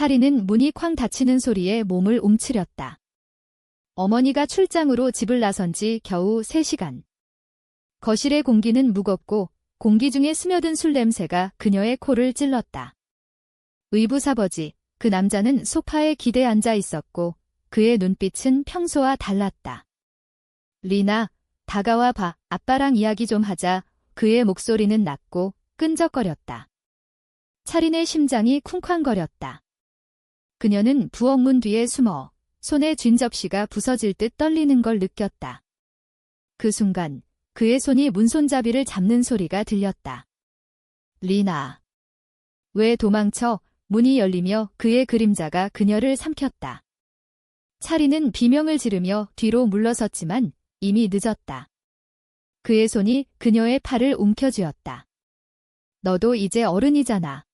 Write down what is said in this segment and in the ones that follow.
차리는 문이 쾅 닫히는 소리에 몸을 움츠렸다. 어머니가 출장으로 집을 나선 지 겨우 3시간. 거실의 공기는 무겁고 공기 중에 스며든 술 냄새가 그녀의 코를 찔렀다. 의부사버지, 그 남자는 소파에 기대 앉아 있었고 그의 눈빛은 평소와 달랐다. 리나, 다가와 봐, 아빠랑 이야기 좀 하자. 그의 목소리는 낮고 끈적거렸다. 차린의 심장이 쿵쾅거렸다. 그녀는 부엌문 뒤에 숨어 손에 쥔 접시가 부서질 듯 떨리는 걸 느꼈다. 그 순간 그의 손이 문손잡이를 잡는 소리가 들렸다. 리나. 왜 도망쳐? 문이 열리며 그의 그림자가 그녀를 삼켰다. 차리는 비명을 지르며 뒤로 물러섰지만 이미 늦었다. 그의 손이 그녀의 팔을 움켜쥐었다. 너도 이제 어른이잖아.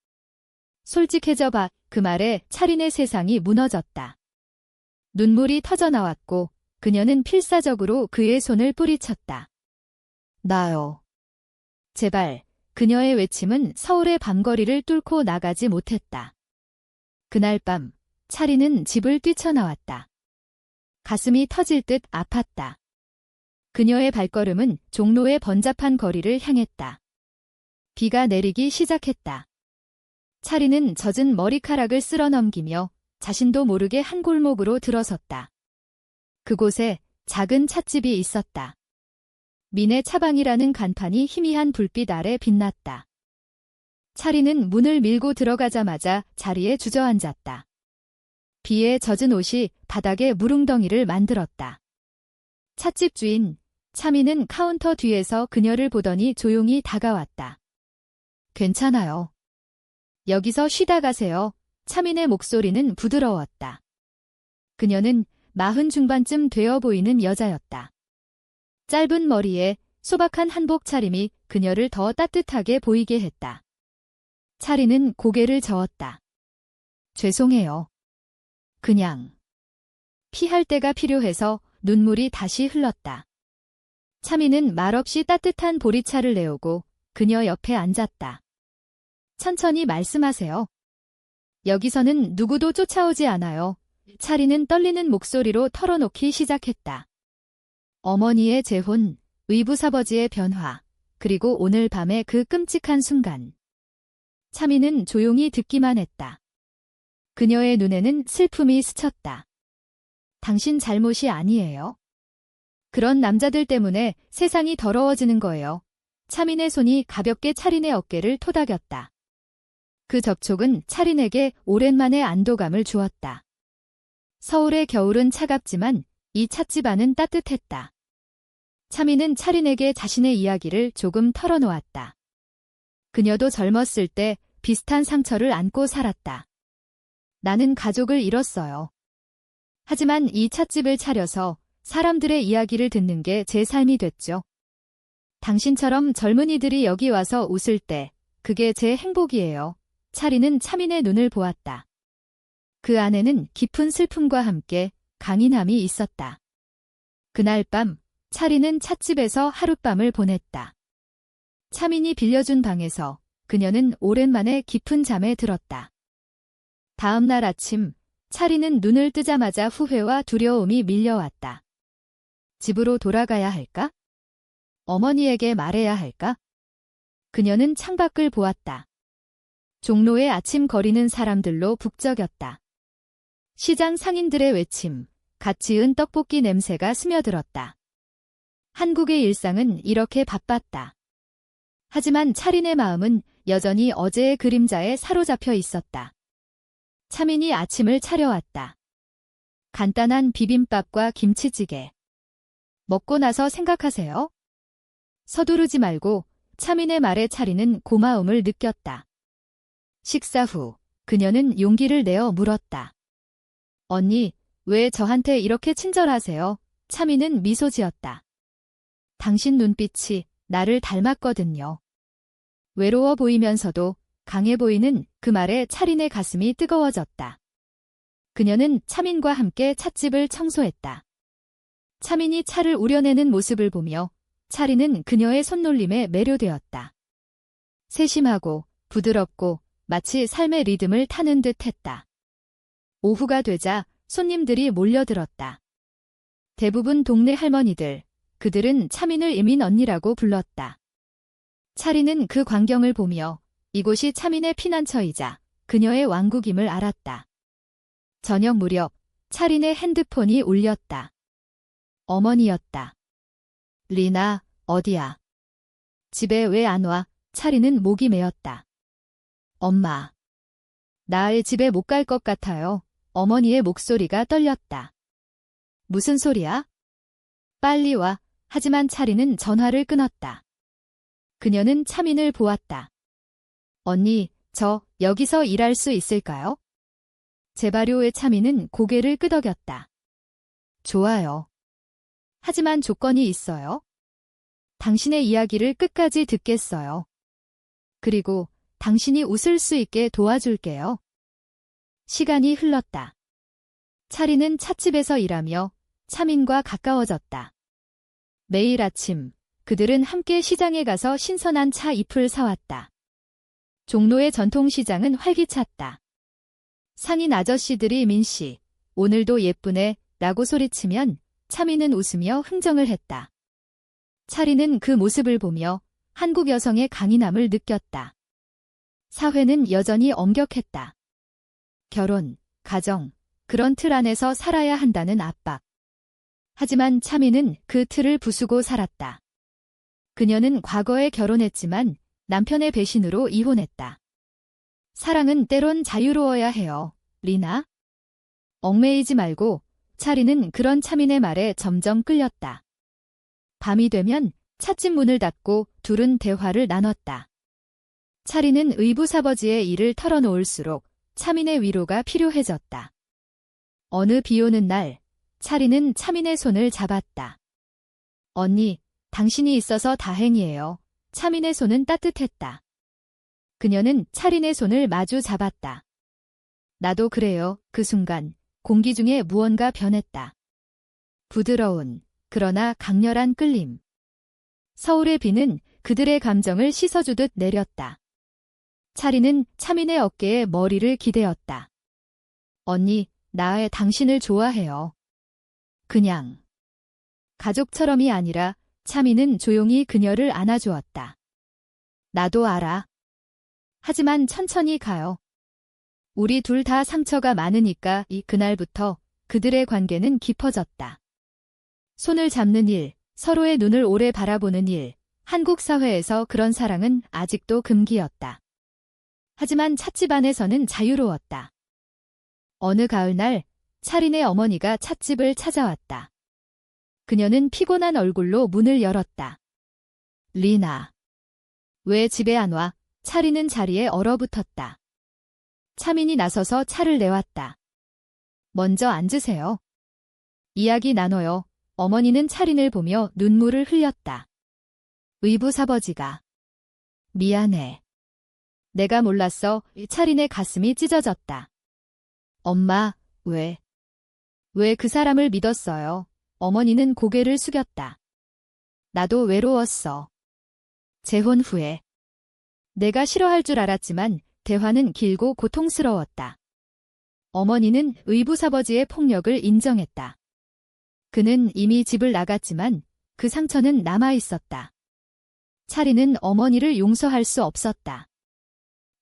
솔직해져 봐. 그 말에 차린의 세상이 무너졌다. 눈물이 터져나왔고 그녀는 필사적으로 그의 손을 뿌리쳤다. 나요. 제발. 그녀의 외침은 서울의 밤거리를 뚫고 나가지 못했다. 그날 밤 차리는 집을 뛰쳐나왔다. 가슴이 터질 듯 아팠다. 그녀의 발걸음은 종로의 번잡한 거리를 향했다. 비가 내리기 시작했다. 차리는 젖은 머리카락을 쓸어넘기며 자신도 모르게 한 골목으로 들어섰다. 그곳에 작은 찻집이 있었다. 민의 차방이라는 간판이 희미한 불빛 아래 빛났다. 차리는 문을 밀고 들어가자마자 자리에 주저앉았다. 비에 젖은 옷이 바닥에 무릉덩이를 만들었다. 찻집 주인, 차미는 카운터 뒤에서 그녀를 보더니 조용히 다가왔다. 괜찮아요. 여기서 쉬다 가세요. 차민의 목소리는 부드러웠다. 그녀는 40 중반쯤 되어 보이는 여자였다. 짧은 머리에 소박한 한복 차림이 그녀를 더 따뜻하게 보이게 했다. 차리는 고개를 저었다. 죄송해요. 그냥. 피할 때가 필요해서 눈물이 다시 흘렀다. 차미는 말없이 따뜻한 보리차를 내오고 그녀 옆에 앉았다. 천천히 말씀하세요. 여기서는 누구도 쫓아오지 않아요. 차리는 떨리는 목소리로 털어놓기 시작했다. 어머니의 재혼, 의부사버지의 변화, 그리고 오늘 밤의 그 끔찍한 순간. 차미는 조용히 듣기만 했다. 그녀의 눈에는 슬픔이 스쳤다. 당신 잘못이 아니에요. 그런 남자들 때문에 세상이 더러워지는 거예요. 차민의 손이 가볍게 차린의 어깨를 토닥였다. 그 접촉은 차린에게 오랜만에 안도감을 주었다. 서울의 겨울은 차갑지만 이 찻집 안은 따뜻했다. 차민은 차린에게 자신의 이야기를 조금 털어놓았다. 그녀도 젊었을 때 비슷한 상처를 안고 살았다. 나는 가족을 잃었어요. 하지만 이 찻집을 차려서 사람들의 이야기를 듣는 게 제 삶이 됐죠. 당신처럼 젊은이들이 여기 와서 웃을 때 그게 제 행복이에요. 차리는 차민의 눈을 보았다. 그 안에는 깊은 슬픔과 함께 강인함이 있었다. 그날 밤 차리는 찻집에서 하룻밤을 보냈다. 차민이 빌려준 방에서 그녀는 오랜만에 깊은 잠에 들었다. 다음 날 아침 차리는 눈을 뜨자마자 후회와 두려움이 밀려왔다. 집으로 돌아가야 할까? 어머니에게 말해야 할까? 그녀는 창밖을 보았다. 종로의 아침 거리는 사람들로 북적였다. 시장 상인들의 외침, 갓 지은 떡볶이 냄새가 스며들었다. 한국의 일상은 이렇게 바빴다. 하지만 차린의 마음은 여전히 어제의 그림자에 사로잡혀 있었다. 차민이 아침을 차려왔다. 간단한 비빔밥과 김치찌개. 먹고 나서 생각하세요. 서두르지 말고. 차민의 말에 차리는 고마움을 느꼈다. 식사 후 그녀는 용기를 내어 물었다. 언니, 왜 저한테 이렇게 친절하세요? 차민은 미소 지었다. 당신 눈빛이 나를 닮았거든요. 외로워 보이면서도 강해 보이는 그 말에 차린의 가슴이 뜨거워졌다. 그녀는 차민과 함께 찻집을 청소했다. 차민이 차를 우려내는 모습을 보며 차린은 그녀의 손놀림에 매료되었다. 세심하고 부드럽고 마치 삶의 리듬을 타는 듯 했다. 오후가 되자 손님들이 몰려들었다. 대부분 동네 할머니들, 그들은 차민을 이민 언니라고 불렀다. 차리는 그 광경을 보며 이곳이 차민의 피난처이자 그녀의 왕국임을 알았다. 저녁 무렵 차린의 핸드폰이 울렸다. 어머니였다. 리나, 어디야? 집에 왜 안 와? 차린은 목이 메었다. 엄마. 나 집에 못 갈 것 같아요. 어머니의 목소리가 떨렸다. 무슨 소리야? 빨리 와. 하지만 차린은 전화를 끊었다. 그녀는 차민을 보았다. 언니, 저 여기서 일할 수 있을까요? 제발요의 차민은 고개를 끄덕였다. 좋아요. 하지만 조건이 있어요. 당신의 이야기를 끝까지 듣겠어요. 그리고 당신이 웃을 수 있게 도와줄게요. 시간이 흘렀다. 차리는 찻집에서 일하며 차민과 가까워졌다. 매일 아침 그들은 함께 시장에 가서 신선한 차 잎을 사왔다. 종로의 전통시장은 활기찼다. 상인 아저씨들이 민씨, 오늘도 예쁘네 라고 소리치면 차민은 웃으며 흥정을 했다. 차리는 그 모습을 보며 한국 여성의 강인함을 느꼈다. 사회는 여전히 엄격했다. 결혼, 가정, 그런 틀 안에서 살아야 한다는 압박. 하지만 차민은 그 틀을 부수고 살았다. 그녀는 과거에 결혼했지만 남편의 배신으로 이혼했다. 사랑은 때론 자유로워야 해요, 리나. 얽매이지 말고. 차리는 그런 차민의 말에 점점 끌렸다. 밤이 되면 찻집 문을 닫고 둘은 대화를 나눴다. 차리는 의붓아버지의 일을 털어놓을수록 차민의 위로가 필요해졌다. 어느 비오는 날, 차리는 차민의 손을 잡았다. 언니, 당신이 있어서 다행이에요. 차민의 손은 따뜻했다. 그녀는 차린의 손을 마주 잡았다. 나도 그래요. 그 순간 공기 중에 무언가 변했다. 부드러운, 그러나 강렬한 끌림. 서울의 비는 그들의 감정을 씻어주듯 내렸다. 차리는 차민의 어깨에 머리를 기대었다. 언니, 나 당신을 좋아해요. 그냥. 가족처럼이 아니라 차민은 조용히 그녀를 안아주었다. 나도 알아. 하지만 천천히 가요. 우리 둘 다 상처가 많으니까. 그날부터 그들의 관계는 깊어졌다. 손을 잡는 일, 서로의 눈을 오래 바라보는 일, 한국 사회에서 그런 사랑은 아직도 금기였다. 하지만 찻집 안에서는 자유로웠다. 어느 가을날 차린의 어머니가 찻집을 찾아왔다. 그녀는 피곤한 얼굴로 문을 열었다. 리나. 왜 집에 안 와? 차린은 자리에 얼어붙었다. 차민이 나서서 차를 내왔다. 먼저 앉으세요. 이야기 나눠요. 어머니는 차린을 보며 눈물을 흘렸다. 의붓아버지가. 미안해. 내가 몰랐어. 차린의 가슴이 찢어졌다. 엄마, 왜 그 사람을 믿었어요? 어머니는 고개를 숙였다. 나도 외로웠어. 재혼 후에. 내가 싫어할 줄 알았지만 대화는 길고 고통스러웠다. 어머니는 의붓아버지의 폭력을 인정했다. 그는 이미 집을 나갔지만 그 상처는 남아있었다. 차리는 어머니를 용서할 수 없었다.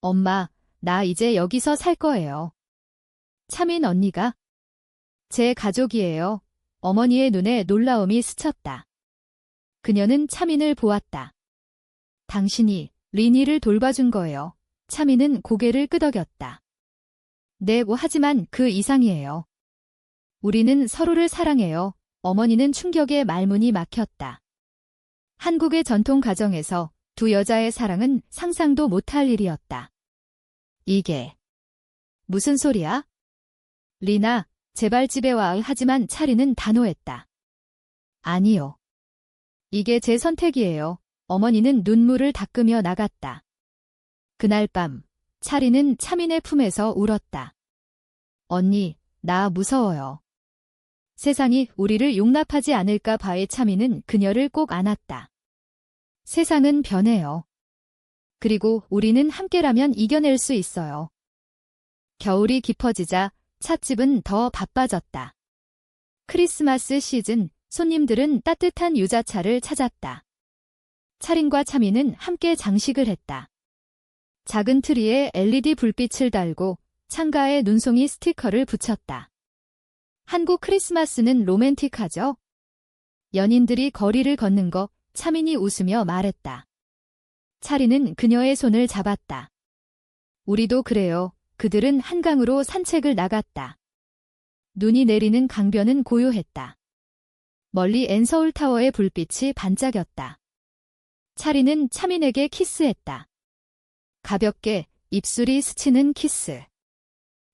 엄마, 나 이제 여기서 살 거예요. 차민 언니가? 제 가족이에요. 어머니의 눈에 놀라움이 스쳤다. 그녀는 차민을 보았다. 당신이 리니를 돌봐준 거예요. 차민은 고개를 끄덕였다. 네, 하지만 그 이상이에요. 우리는 서로를 사랑해요. 어머니는 충격에 말문이 막혔다. 한국의 전통 가정에서 두 여자의 사랑은 상상도 못할 일이었다. 이게 무슨 소리야? 리나, 제발 집에 와. 하지만 차리는 단호했다. 아니요. 이게 제 선택이에요. 어머니는 눈물을 닦으며 나갔다. 그날 밤, 차리는 차민의 품에서 울었다. 언니, 나 무서워요. 세상이 우리를 용납하지 않을까 봐의 차민은 그녀를 꼭 안았다. 세상은 변해요. 그리고 우리는 함께라면 이겨낼 수 있어요. 겨울이 깊어지자 찻집은 더 바빠졌다. 크리스마스 시즌, 손님들은 따뜻한 유자차를 찾았다. 차린과 차미는 함께 장식을 했다. 작은 트리에 LED 불빛을 달고 창가에 눈송이 스티커를 붙였다. 한국 크리스마스는 로맨틱하죠? 연인들이 거리를 걷는 거 차민이 웃으며 말했다. 차리는 그녀의 손을 잡았다. 우리도 그래요. 그들은 한강으로 산책을 나갔다. 눈이 내리는 강변은 고요했다. 멀리 엔서울타워의 불빛이 반짝였다. 차리는 차민에게 키스했다. 가볍게 입술이 스치는 키스.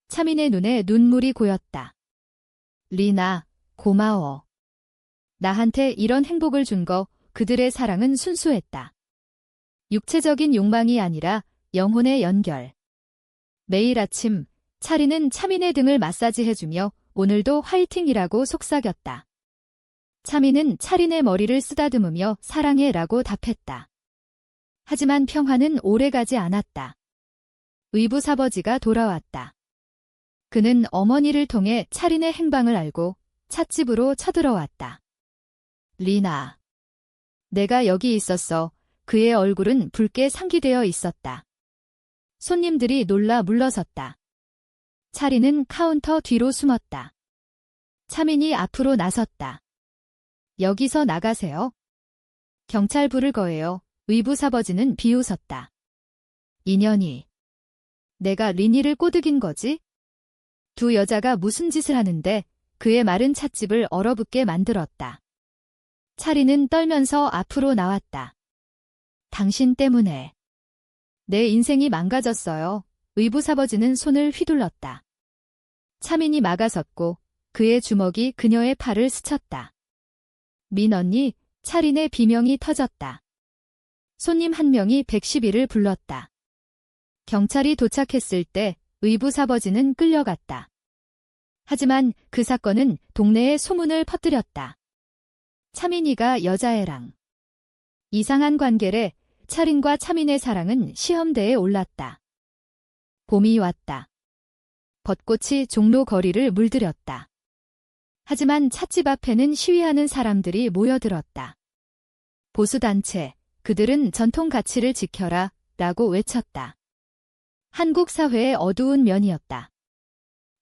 차민의 눈에 눈물이 고였다. 리나, 고마워. 나한테 이런 행복을 준 거, 그들의 사랑은 순수했다. 육체적인 욕망이 아니라 영혼의 연결. 매일 아침, 차리는 차민의 등을 마사지해주며 오늘도 화이팅이라고 속삭였다. 차민은 차린의 머리를 쓰다듬으며 사랑해라고 답했다. 하지만 평화는 오래가지 않았다. 의붓아버지가 돌아왔다. 그는 어머니를 통해 차린의 행방을 알고 찻집으로 쳐들어왔다. 리나. 내가 여기 있었어. 그의 얼굴은 붉게 상기되어 있었다. 손님들이 놀라 물러섰다. 차린은 카운터 뒤로 숨었다. 차민이 앞으로 나섰다. 여기서 나가세요. 경찰 부를 거예요. 의붓아버지는 비웃었다. 인연이. 내가 리니를 꼬드긴 거지? 두 여자가 무슨 짓을 하는데 그의 말은 찻집을 얼어붙게 만들었다. 차리는 떨면서 앞으로 나왔다. 당신 때문에. 내 인생이 망가졌어요. 의붓아버지는 손을 휘둘렀다. 차민이 막아섰고 그의 주먹이 그녀의 팔을 스쳤다. 민 언니, 차린의 비명이 터졌다. 손님 한 명이 112를 불렀다. 경찰이 도착했을 때 의붓아버지는 끌려갔다. 하지만 그 사건은 동네에 소문을 퍼뜨렸다. 차민이가 여자애랑 이상한 관계래. 차린과 차민의 사랑은 시험대에 올랐다. 봄이 왔다. 벚꽃이 종로 거리를 물들였다. 하지만 찻집 앞에는 시위하는 사람들이 모여들었다. 보수단체, 그들은 전통 가치를 지켜라 라고 외쳤다. 한국 사회의 어두운 면이었다.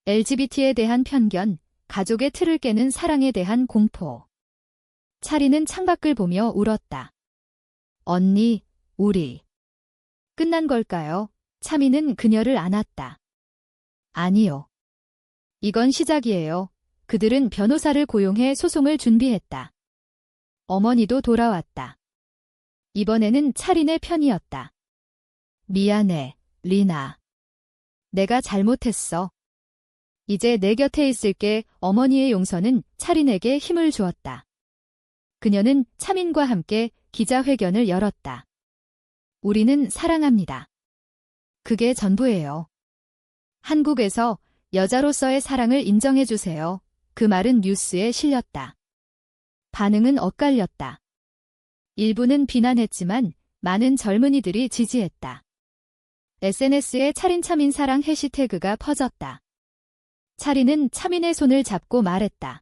LGBT에 대한 편견, 가족의 틀을 깨는 사랑에 대한 공포. 차리는 창밖을 보며 울었다. 언니, 우리. 끝난 걸까요? 차미는 그녀를 안았다. 아니요. 이건 시작이에요. 그들은 변호사를 고용해 소송을 준비했다. 어머니도 돌아왔다. 이번에는 차린의 편이었다. 미안해, 리나. 내가 잘못했어. 이제 내 곁에 있을게. 어머니의 용서는 차린에게 힘을 주었다. 그녀는 차민과 함께 기자회견을 열었다. 우리는 사랑합니다. 그게 전부예요. 한국에서 여자로서의 사랑을 인정해주세요. 그 말은 뉴스에 실렸다. 반응은 엇갈렸다. 일부는 비난했지만 많은 젊은이들이 지지했다. SNS에 차린 사랑 해시태그가 퍼졌다. 차린은 차민의 손을 잡고 말했다.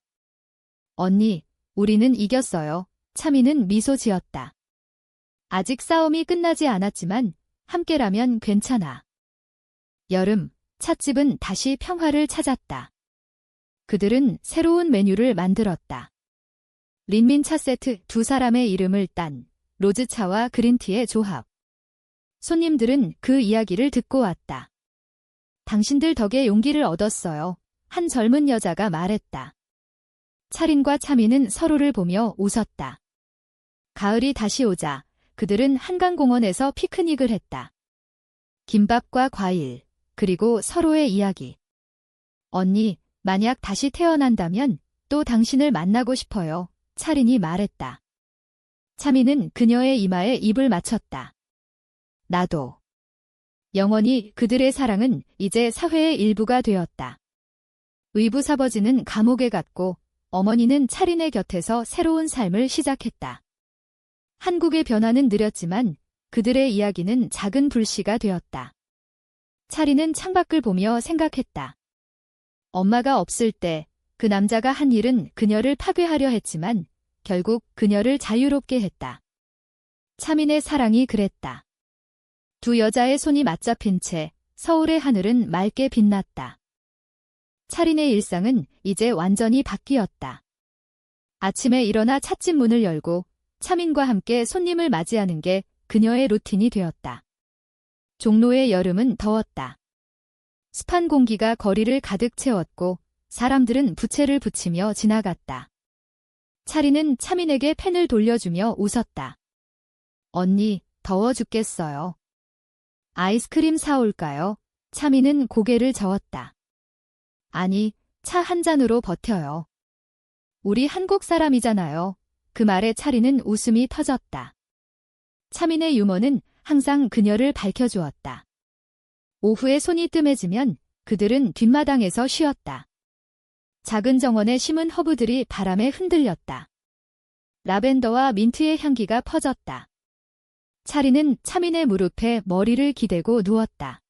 언니, 우리는 이겼어요. 차민은 미소 지었다. 아직 싸움이 끝나지 않았지만 함께라면 괜찮아. 여름, 찻집은 다시 평화를 찾았다. 그들은 새로운 메뉴를 만들었다. 린민차 세트, 두 사람의 이름을 딴 로즈차와 그린티의 조합. 손님들은 그 이야기를 듣고 왔다. 당신들 덕에 용기를 얻었어요. 한 젊은 여자가 말했다. 차린과 차민은 서로를 보며 웃었다. 가을이 다시 오자 그들은 한강공원에서 피크닉을 했다. 김밥과 과일, 그리고 서로의 이야기. 언니, 만약 다시 태어난다면 또 당신을 만나고 싶어요. 차린이 말했다. 차민은 그녀의 이마에 입을 맞췄다. 나도. 영원히 그들의 사랑은 이제 사회의 일부가 되었다. 의붓아버지는 감옥에 갔고 어머니는 차린의 곁에서 새로운 삶을 시작했다. 한국의 변화는 느렸지만 그들의 이야기는 작은 불씨가 되었다. 차린은 창밖을 보며 생각했다. 엄마가 없을 때 그 남자가 한 일은 그녀를 파괴하려 했지만 결국 그녀를 자유롭게 했다. 차민의 사랑이 그랬다. 두 여자의 손이 맞잡힌 채 서울의 하늘은 맑게 빛났다. 차린의 일상은 이제 완전히 바뀌었다. 아침에 일어나 찻집 문을 열고 차민과 함께 손님을 맞이하는 게 그녀의 루틴이 되었다. 종로의 여름은 더웠다. 습한 공기가 거리를 가득 채웠고 사람들은 부채를 붙이며 지나갔다. 차린은 차민에게 펜을 돌려주며 웃었다. 언니, 더워 죽겠어요. 아이스크림 사올까요? 차민은 고개를 저었다. 아니, 차 한 잔으로 버텨요. 우리 한국 사람이잖아요. 그 말에 차린은 웃음이 터졌다. 차민의 유머는 항상 그녀를 밝혀주었다. 오후에 손이 뜸해지면 그들은 뒷마당에서 쉬었다. 작은 정원에 심은 허브들이 바람에 흔들렸다. 라벤더와 민트의 향기가 퍼졌다. 차린은 차민의 무릎에 머리를 기대고 누웠다.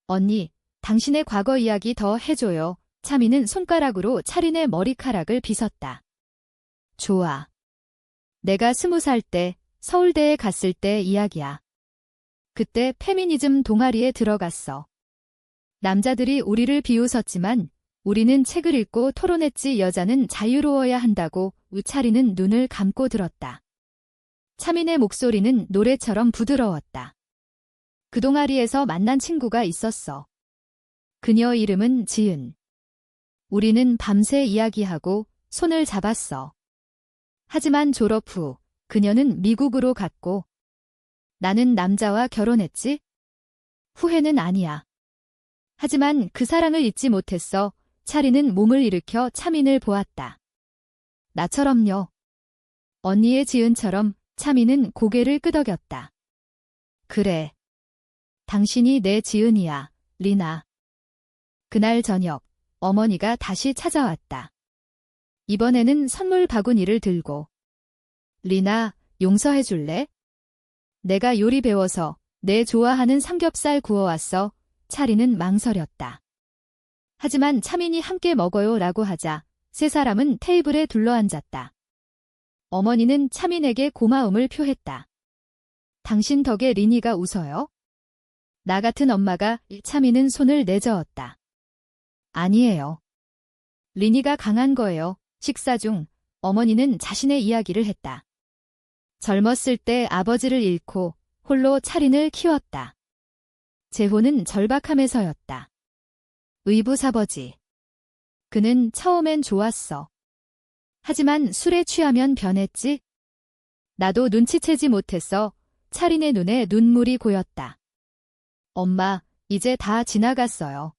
언니, 당신의 과거 이야기 더 해줘요. 차민은 손가락으로 차린의 머리카락을 빗었다. 좋아. 내가 20살 때 서울대에 갔을 때 이야기야. 그때 페미니즘 동아리에 들어갔어. 남자들이 우리를 비웃었지만 우리는 책을 읽고 토론했지. 여자는 자유로워야 한다고. 차린은 눈을 감고 들었다. 차민의 목소리는 노래처럼 부드러웠다. 그 동아리에서 만난 친구가 있었어. 그녀 이름은 지은. 우리는 밤새 이야기하고 손을 잡았어. 하지만 졸업 후 그녀는 미국으로 갔고 나는 남자와 결혼했지? 후회는 아니야. 하지만 그 사랑을 잊지 못했어. 차린은 몸을 일으켜 차민을 보았다. 나처럼요. 언니의 지은처럼. 차민은 고개를 끄덕였다. 그래. 당신이 내 지은이야, 리나. 그날 저녁, 어머니가 다시 찾아왔다. 이번에는 선물 바구니를 들고. 리나, 용서해줄래? 내가 요리 배워서 내 좋아하는 삼겹살 구워왔어. 차린은 망설였다. 하지만 차민이 함께 먹어요 라고 하자 세 사람은 테이블에 둘러앉았다. 어머니는 차민에게 고마움을 표했다. 당신 덕에 리니가 웃어요? 나 같은 엄마가. 차민은 손을 내저었다. 아니에요. 리니가 강한 거예요. 식사 중 어머니는 자신의 이야기를 했다. 젊었을 때 아버지를 잃고 홀로 차린을 키웠다. 재혼은 절박함에서였다. 의부사버지. 그는 처음엔 좋았어. 하지만 술에 취하면 변했지? 나도 눈치채지 못했어. 차린의 눈에 눈물이 고였다. 엄마, 이제 다 지나갔어요.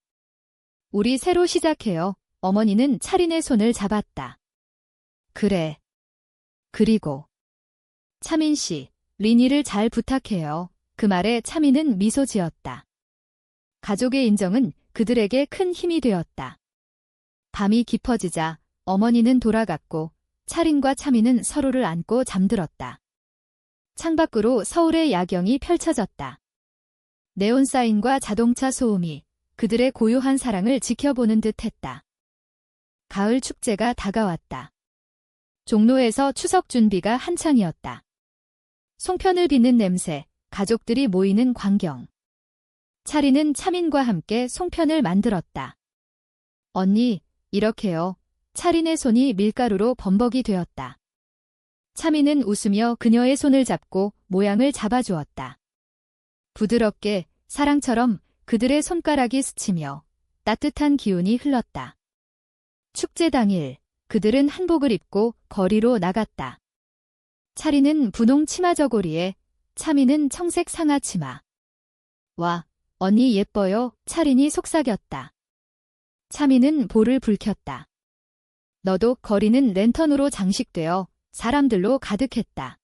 우리 새로 시작해요. 어머니는 차린의 손을 잡았다. 그래. 그리고 차민 씨, 리니를 잘 부탁해요. 그 말에 차민은 미소 지었다. 가족의 인정은 그들에게 큰 힘이 되었다. 밤이 깊어지자 어머니는 돌아갔고 차린과 차민은 서로를 안고 잠들었다. 창밖으로 서울의 야경이 펼쳐졌다. 네온사인과 자동차 소음이 그들의 고요한 사랑을 지켜보는 듯 했다. 가을 축제가 다가왔다. 종로에서 추석 준비가 한창이었다. 송편을 빚는 냄새, 가족들이 모이는 광경. 차린은 차민과 함께 송편을 만들었다. 언니, 이렇게요. 차린의 손이 밀가루로 범벅이 되었다. 차민은 웃으며 그녀의 손을 잡고 모양을 잡아주었다. 부드럽게 사랑처럼 그들의 손가락이 스치며 따뜻한 기운이 흘렀다. 축제 당일 그들은 한복을 입고 거리로 나갔다. 차린은 분홍 치마 저고리에 차민은 청색 상하 치마. 와, 언니 예뻐요. 차린이 속삭였다. 차민은 볼을 불켰다. 너도. 거리는 랜턴으로 장식되어 사람들로 가득했다.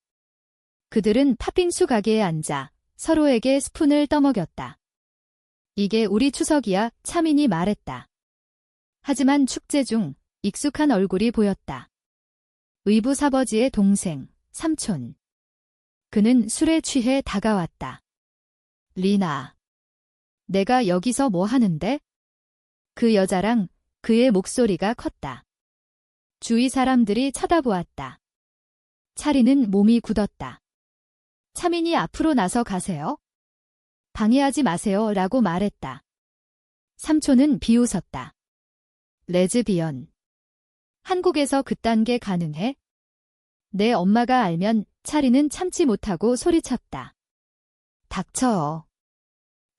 그들은 팥빙수 가게에 앉아 서로에게 스푼을 떠먹였다. 이게 우리 추석이야. 차민이 말했다. 하지만 축제 중 익숙한 얼굴이 보였다. 의부사버지의 동생, 삼촌. 그는 술에 취해 다가왔다. 리나. 내가 여기서 뭐 하는데? 그 여자랑 그의 목소리가 컸다. 주위 사람들이 쳐다보았다. 차리는 몸이 굳었다. 차민이 앞으로 나서 가세요. 방해하지 마세요 라고 말했다. 삼촌은 비웃었다. 레즈비언. 한국에서 그딴 게 가능해? 내 엄마가 알면 차리는 참지 못하고 소리쳤다. 닥쳐.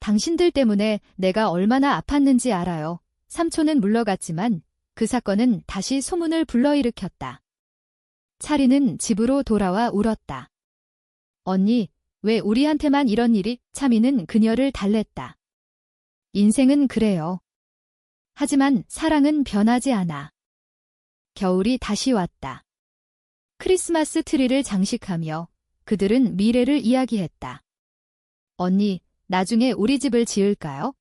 당신들 때문에 내가 얼마나 아팠는지 알아요. 삼촌은 물러갔지만 그 사건은 다시 소문을 불러일으켰다. 차리는 집으로 돌아와 울었다. 언니, 왜 우리한테만 이런 일이? 차미는 그녀를 달랬다. 인생은 그래요. 하지만 사랑은 변하지 않아. 겨울이 다시 왔다. 크리스마스 트리를 장식하며 그들은 미래를 이야기했다. 언니, 나중에 우리 집을 지을까요?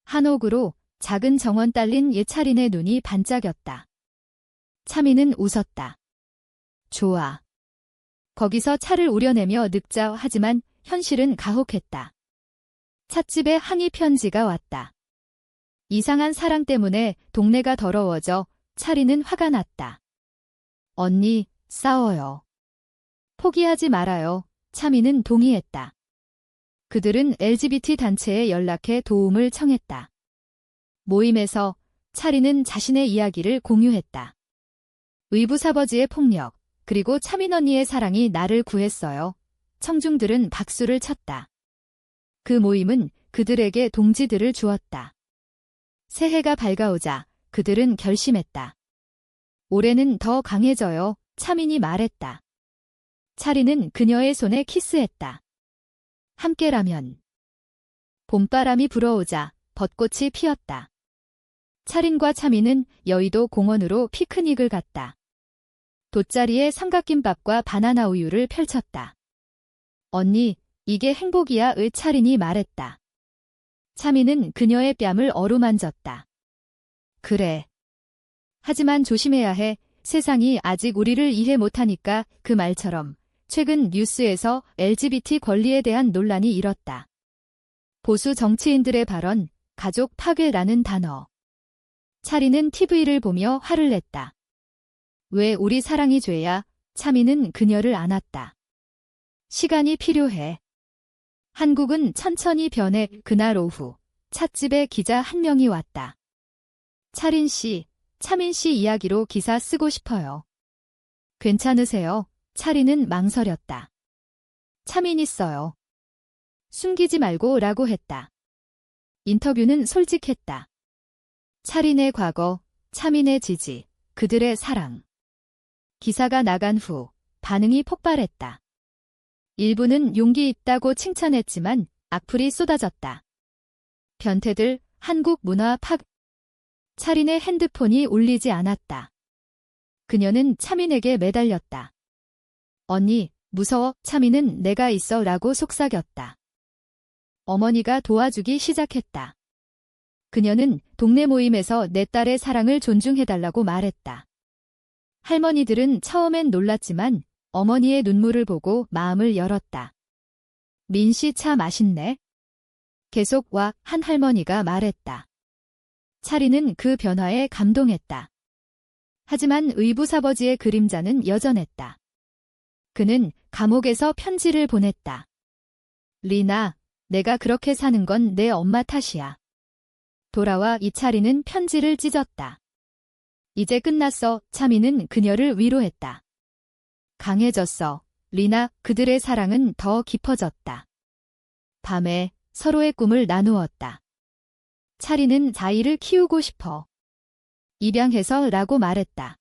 한옥으로 작은 정원 딸린 예차린의 눈이 반짝였다. 차미는 웃었다. 좋아. 거기서 차를 우려내며 늙자. 하지만 현실은 가혹했다. 찻집에 항의 편지가 왔다. 이상한 사랑 때문에 동네가 더러워져 차리는 화가 났다. 언니, 싸워요. 포기하지 말아요. 차미는 동의했다. 그들은 LGBT 단체에 연락해 도움을 청했다. 모임에서 차리는 자신의 이야기를 공유했다. 의붓아버지의 폭력, 그리고 차민 언니의 사랑이 나를 구했어요. 청중들은 박수를 쳤다. 그 모임은 그들에게 동지들을 주었다. 새해가 밝아오자 그들은 결심했다. 올해는 더 강해져요. 차민이 말했다. 차리는 그녀의 손에 키스했다. 함께라면. 봄바람이 불어오자 벚꽃이 피었다. 차린과 차민은 여의도 공원으로 피크닉을 갔다. 돗자리에 삼각김밥과 바나나 우유를 펼쳤다. 언니, 이게 행복이야. 차린이 말했다. 차민은 그녀의 뺨을 어루만졌다. 그래. 하지만 조심해야 해. 세상이 아직 우리를 이해 못하니까. 그 말처럼 최근 뉴스에서 LGBT 권리에 대한 논란이 일었다. 보수 정치인들의 발언, 가족 파괴라는 단어. 차리는 TV를 보며 화를 냈다. 왜 우리 사랑이 죄야? 차미는 그녀를 안았다. 시간이 필요해. 한국은 천천히 변해. 그날 오후 찻집에 기자 한 명이 왔다. 차린 씨, 차민 씨 이야기로 기사 쓰고 싶어요. 괜찮으세요? 차린은 망설였다. 차민 있어요. 숨기지 말고 라고 했다. 인터뷰는 솔직했다. 차린의 과거, 차민의 지지, 그들의 사랑. 기사가 나간 후 반응이 폭발했다. 일부는 용기 있다고 칭찬했지만 악플이 쏟아졌다. 변태들, 한국 문화 파괴. 차린의 핸드폰이 울리지 않았다. 그녀는 차민에게 매달렸다. 언니, 무서워. 차민은 내가 있어 라고 속삭였다. 어머니가 도와주기 시작했다. 그녀는 동네 모임에서 내 딸의 사랑을 존중해달라고 말했다. 할머니들은 처음엔 놀랐지만 어머니의 눈물을 보고 마음을 열었다. 민씨 차 맛있네. 계속 와. 한 할머니가 말했다. 차리는 그 변화에 감동했다. 하지만 의붓아버지의 그림자는 여전했다. 그는 감옥에서 편지를 보냈다. 리나, 내가 그렇게 사는 건 내 엄마 탓이야. 돌아와. 이차리는 편지를 찢었다. 이제 끝났어. 차미는 그녀를 위로했다. 강해졌어. 리나, 그들의 사랑은 더 깊어졌다. 밤에 서로의 꿈을 나누었다. 차리는 자이를 키우고 싶어. 입양해서 라고 말했다.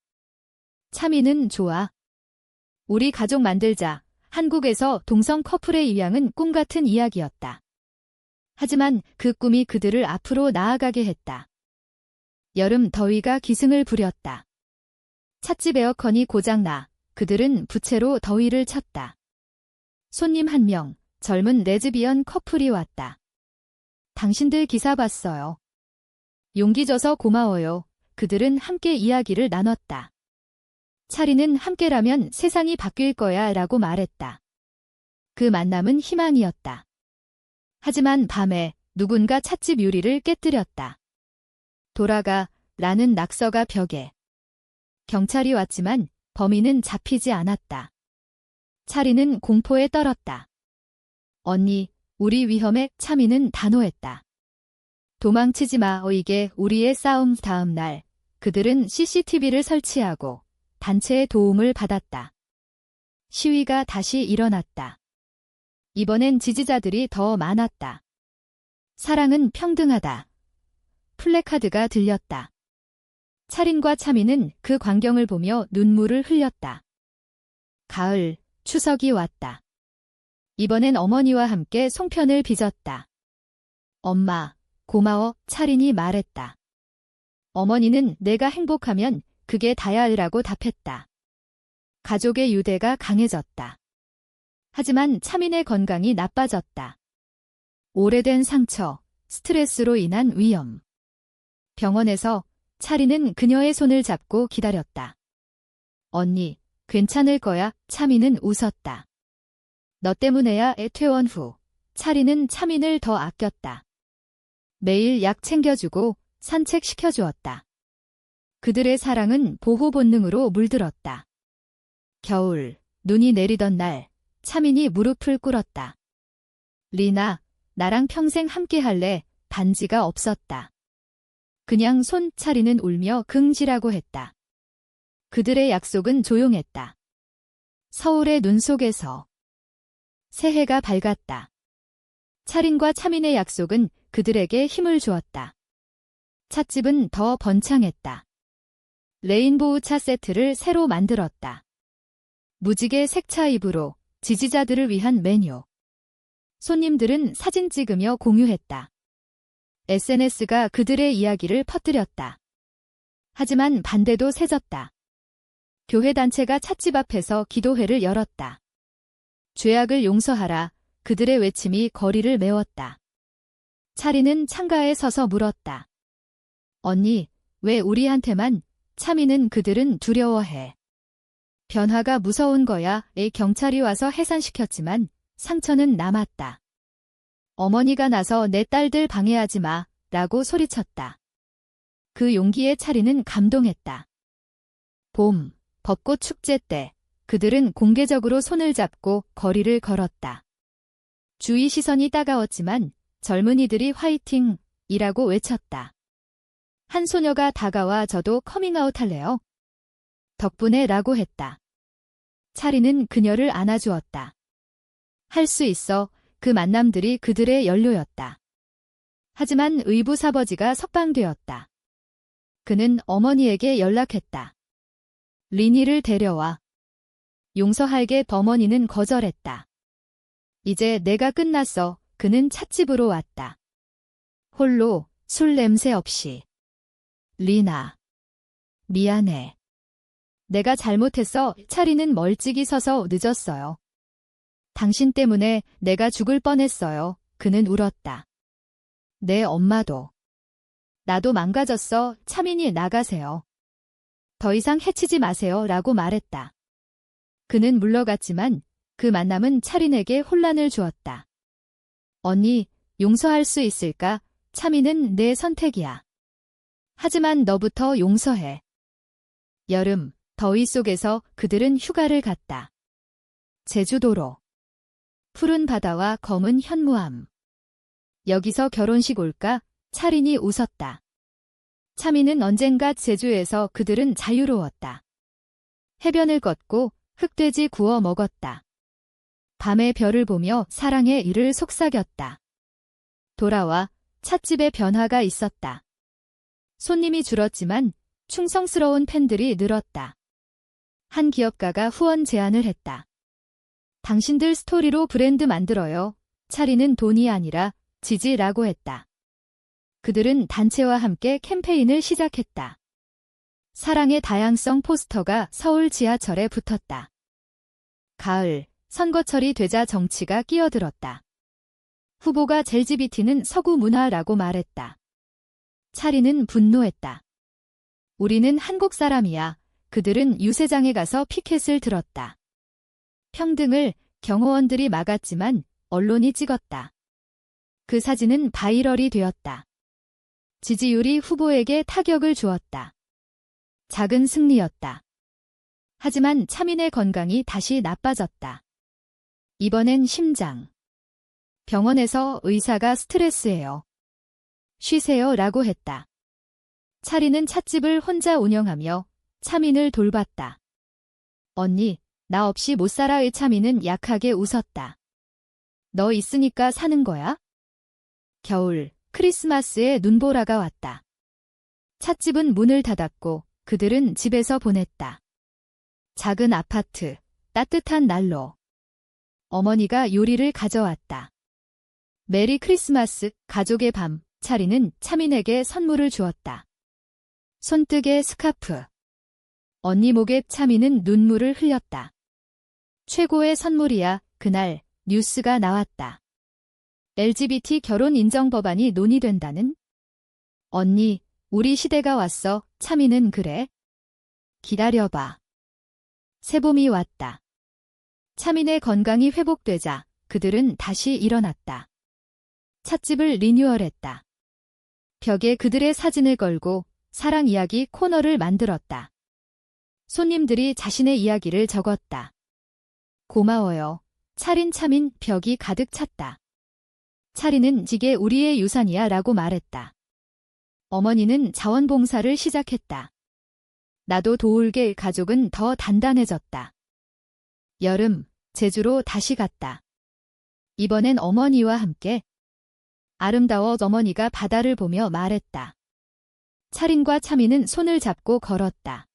차미는 좋아. 우리 가족 만들자. 한국에서 동성 커플의 입양은 꿈같은 이야기였다. 하지만 그 꿈이 그들을 앞으로 나아가게 했다. 여름 더위가 기승을 부렸다. 찻집 에어컨이 고장나 그들은 부채로 더위를 쳤다. 손님 한 명, 젊은 레즈비언 커플이 왔다. 당신들 기사 봤어요. 용기 줘서 고마워요. 그들은 함께 이야기를 나눴다. 차리는 함께라면 세상이 바뀔 거야 라고 말했다. 그 만남은 희망이었다. 하지만 밤에 누군가 찻집 유리를 깨뜨렸다. 돌아가. 라는 낙서가 벽에. 경찰이 왔지만 범인은 잡히지 않았다. 차리는 공포에 떨었다. 언니, 우리 위험에. 차미는 단호했다. 도망치지 마. 이게 우리의 싸움. 다음 날 그들은 CCTV를 설치하고 단체의 도움을 받았다. 시위가 다시 일어났다. 이번엔 지지자들이 더 많았다. 사랑은 평등하다. 플래카드가 들렸다. 차린과 차미는 그 광경을 보며 눈물을 흘렸다. 가을, 추석이 왔다. 이번엔 어머니와 함께 송편을 빚었다. 엄마, 고마워. 차린이 말했다. 어머니는 내가 행복하면 그게 다야라고 답했다. 가족의 유대가 강해졌다. 하지만 차민의 건강이 나빠졌다. 오래된 상처, 스트레스로 인한 위염. 병원에서 차리는 그녀의 손을 잡고 기다렸다. 언니, 괜찮을 거야. 차민은 웃었다. 너 때문에야. 퇴원 후 차리는 차민을 더 아꼈다. 매일 약 챙겨주고 산책시켜주었다. 그들의 사랑은 보호 본능으로 물들었다. 겨울, 눈이 내리던 날, 차민이 무릎을 꿇었다. 리나, 나랑 평생 함께할래. 반지가 없었다. 그냥 손. 차리는 울며 긍지라고 했다. 그들의 약속은 조용했다. 서울의 눈 속에서 새해가 밝았다. 차린과 차민의 약속은 그들에게 힘을 주었다. 찻집은 더 번창했다. 레인보우 차 세트를 새로 만들었다. 무지개 색차 잎으로 지지자들을 위한 메뉴. 손님들은 사진 찍으며 공유했다. SNS가 그들의 이야기를 퍼뜨렸다. 하지만 반대도 세졌다. 교회 단체가 찻집 앞에서 기도회를 열었다. 죄악을 용서하라. 그들의 외침이 거리를 메웠다. 차리는 창가에 서서 물었다. 언니, 왜 우리한테만? 차미는 그들은 두려워해. 변화가 무서운 거야. 경찰이 와서 해산시켰지만 상처는 남았다. 어머니가 나서 내 딸들 방해하지 마. 라고 소리쳤다. 그 용기에 차리는 감동했다. 봄, 벚꽃 축제 때 그들은 공개적으로 손을 잡고 거리를 걸었다. 주위 시선이 따가웠지만 젊은이들이 화이팅이라고 외쳤다. 한 소녀가 다가와 저도 커밍아웃 할래요? 덕분에 라고 했다. 차리는 그녀를 안아주었다. 할 수 있어. 그 만남들이 그들의 연료였다. 하지만 의붓아버지가 석방되었다. 그는 어머니에게 연락했다. 리니를 데려와. 용서할게. 어머니는 거절했다. 이제 내가 끝났어. 그는 찻집으로 왔다. 홀로, 술 냄새 없이. 리나. 미안해. 내가 잘못했어. 차리는 멀찍이 서서 늦었어요. 당신 때문에 내가 죽을 뻔했어요. 그는 울었다. 내 엄마도. 나도 망가졌어. 차민이 나가세요. 더 이상 해치지 마세요. 라고 말했다. 그는 물러갔지만 그 만남은 차린에게 혼란을 주었다. 언니, 용서할 수 있을까? 차민은 내 선택이야. 하지만 너부터 용서해. 여름, 더위 속에서 그들은 휴가를 갔다. 제주도로. 푸른 바다와 검은 현무암. 여기서 결혼식 올까? 차린이 웃었다. 차민은 언젠가 제주에서 그들은 자유로웠다. 해변을 걷고 흑돼지 구워 먹었다. 밤의 별을 보며 사랑의 일을 속삭였다. 돌아와 찻집에 변화가 있었다. 손님이 줄었지만 충성스러운 팬들이 늘었다. 한 기업가가 후원 제안을 했다. 당신들 스토리로 브랜드 만들어요. 차리는 돈이 아니라 지지라고 했다. 그들은 단체와 함께 캠페인을 시작했다. 사랑의 다양성 포스터가 서울 지하철에 붙었다. 가을, 선거철이 되자 정치가 끼어들었다. 후보가 LGBT는 서구 문화라고 말했다. 차리는 분노했다. 우리는 한국 사람이야. 그들은 유세장에 가서 피켓을 들었다. 평등을 경호원들이 막았지만 언론이 찍었다. 그 사진은 바이럴이 되었다. 지지율이 후보에게 타격을 주었다. 작은 승리였다. 하지만 차민의 건강이 다시 나빠졌다. 이번엔 심장. 병원에서 의사가 스트레스예요. 쉬세요 라고 했다. 차리는 찻집을 혼자 운영하며 차민을 돌봤다. 언니, 나 없이 못 살아의 차민은 약하게 웃었다. 너 있으니까 사는 거야? 겨울, 크리스마스에 눈보라가 왔다. 찻집은 문을 닫았고 그들은 집에서 보냈다. 작은 아파트, 따뜻한 난로. 어머니가 요리를 가져왔다. 메리 크리스마스, 가족의 밤, 차리는 차민에게 선물을 주었다. 손뜨개 스카프. 언니 목에 차민은 눈물을 흘렸다. 최고의 선물이야. 그날 뉴스가 나왔다. LGBT 결혼 인정 법안이 논의된다는? 언니, 우리 시대가 왔어. 차민은 그래? 기다려봐. 새봄이 왔다. 차민의 건강이 회복되자 그들은 다시 일어났다. 찻집을 리뉴얼했다. 벽에 그들의 사진을 걸고 사랑 이야기 코너를 만들었다. 손님들이 자신의 이야기를 적었다. 고마워요. 차린 차민 벽이 가득 찼다. 차리는 이게 우리의 유산이야 라고 말했다. 어머니는 자원봉사를 시작했다. 나도 도울게. 가족은 더 단단해졌다. 여름, 제주로 다시 갔다. 이번엔 어머니와 함께. 아름다워. 어머니가 바다를 보며 말했다. 차린과 차민은 손을 잡고 걸었다.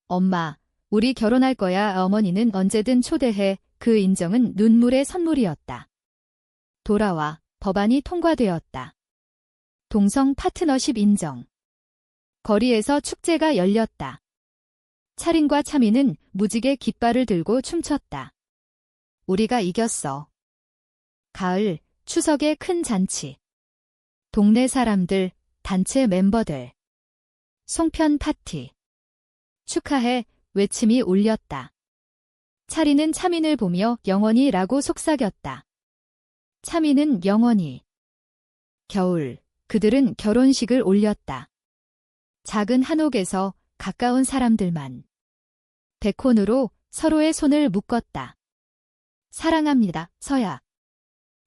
엄마, 우리 결혼할 거야. 어머니는 언제든 초대해. 그 인정은 눈물의 선물이었다. 돌아와. 법안이 통과되었다. 동성 파트너십 인정. 거리에서 축제가 열렸다. 차린과 차민은 무지개 깃발을 들고 춤췄다. 우리가 이겼어. 가을, 추석의 큰 잔치. 동네 사람들, 단체 멤버들. 송편 파티. 축하해. 외침이 울렸다. 차리는 차민을 보며 영원히 라고 속삭였다. 차민은 영원히. 겨울, 그들은 결혼식을 올렸다. 작은 한옥에서 가까운 사람들만. 백혼으로 서로의 손을 묶었다. 사랑합니다, 서야.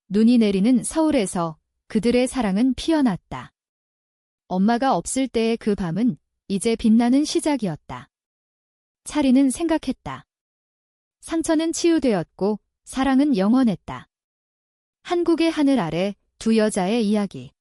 눈이 내리는 서울에서 그들의 사랑은 피어났다. 엄마가 없을 때의 그 밤은 이제 빛나는 시작이었다. 차리는 생각했다. 상처는 치유되었고 사랑은 영원했다. 한국의 하늘 아래 두 여자의 이야기.